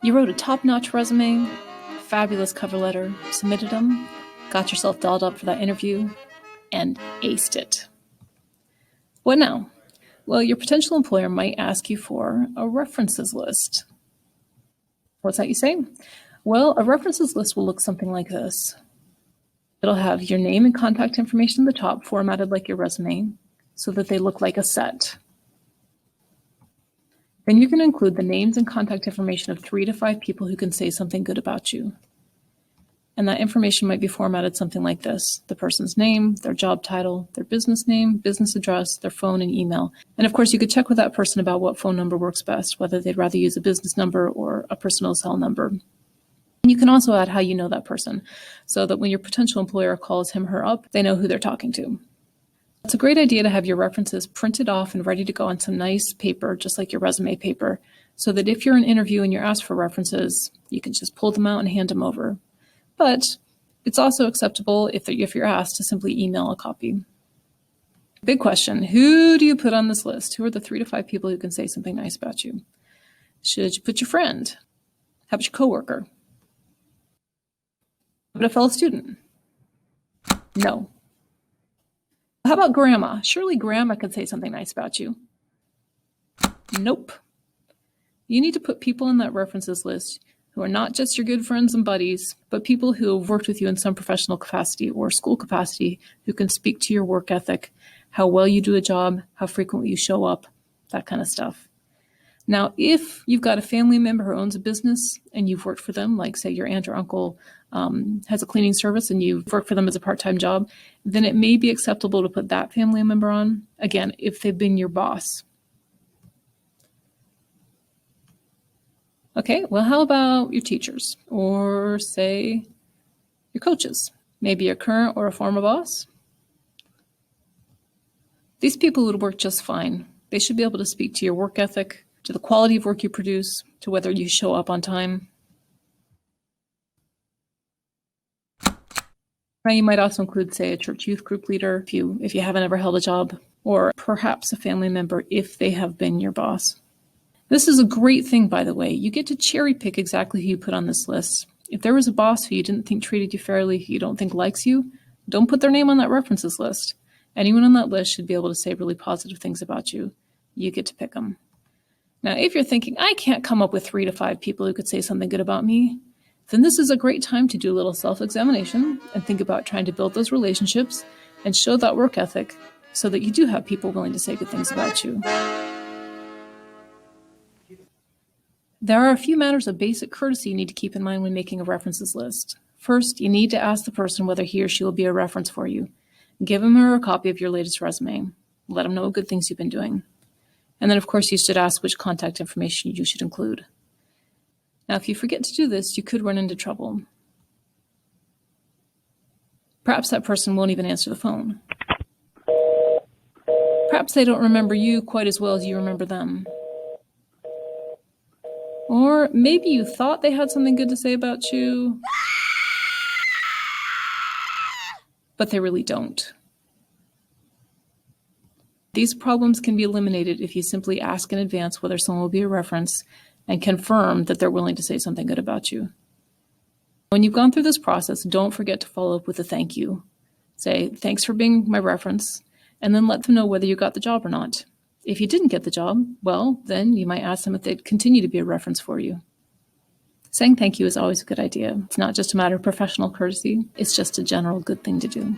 You wrote a top-notch resume, fabulous cover letter, submitted them, got yourself dolled up for that interview, and aced it. What now? Well, your potential employer might ask you for a references list. What's that you say? Well, a references list will look something like this. It'll have your name and contact information at the top, formatted like your resume, so that they look like a set. Then you're going to include the names and contact information of 3 to 5 people who can say something good about you. And that information might be formatted something like this: the person's name, their job title, their business name, business address, their phone and email. And of course, you could check with that person about what phone number works best, whether they'd rather use a business number or a personal cell number. And you can also add how you know that person, so that when your potential employer calls him or her up, they know who they're talking to. It's a great idea to have your references printed off and ready to go on some nice paper, just like your resume paper, so that if you're in an interview and you're asked for references, you can just pull them out and hand them over. But it's also acceptable if you're asked to simply email a copy. Big question: who do you put on this list? Who are the 3 to 5 people who can say something nice about you? Should you put your friend? How about your coworker? How about a fellow student? No. How about grandma? Surely grandma could say something nice about you. Nope. You need to put people in that references list who are not just your good friends and buddies, but people who have worked with you in some professional capacity or school capacity, who can speak to your work ethic, how well you do a job, how frequently you show up, that kind of stuff. Now, if you've got a family member who owns a business and you've worked for them, like say your aunt or uncle has a cleaning service and you've worked for them as a part-time job, then it may be acceptable to put that family member on, again, if they've been your boss. Okay, well, how about your teachers or say your coaches, maybe a current or a former boss? These people would work just fine. They should be able to speak to your work ethic, to the quality of work you produce, to whether you show up on time. Now, you might also include, say, a church youth group leader if you haven't ever held a job, or perhaps a family member if they have been your boss. This is a great thing, by the way. You get to cherry pick exactly who you put on this list. If there was a boss who you didn't think treated you fairly, who you don't think likes you, don't put their name on that references list. Anyone on that list should be able to say really positive things about you. You get to pick them. Now, if you're thinking, I can't come up with 3 to 5 people who could say something good about me, then this is a great time to do a little self-examination and think about trying to build those relationships and show that work ethic so that you do have people willing to say good things about you. There are a few matters of basic courtesy you need to keep in mind when making a references list. First, you need to ask the person whether he or she will be a reference for you. Give him or her a copy of your latest resume. Let them know what good things you've been doing. And then, of course, you should ask which contact information you should include. Now, if you forget to do this, you could run into trouble. Perhaps that person won't even answer the phone. Perhaps they don't remember you quite as well as you remember them. Or maybe you thought they had something good to say about you, but they really don't. These problems can be eliminated if you simply ask in advance whether someone will be a reference and confirm that they're willing to say something good about you. When you've gone through this process, don't forget to follow up with a thank you. Say, thanks for being my reference, and then let them know whether you got the job or not. If you didn't get the job, well, then you might ask them if they'd continue to be a reference for you. Saying thank you is always a good idea. It's not just a matter of professional courtesy, it's just a general good thing to do.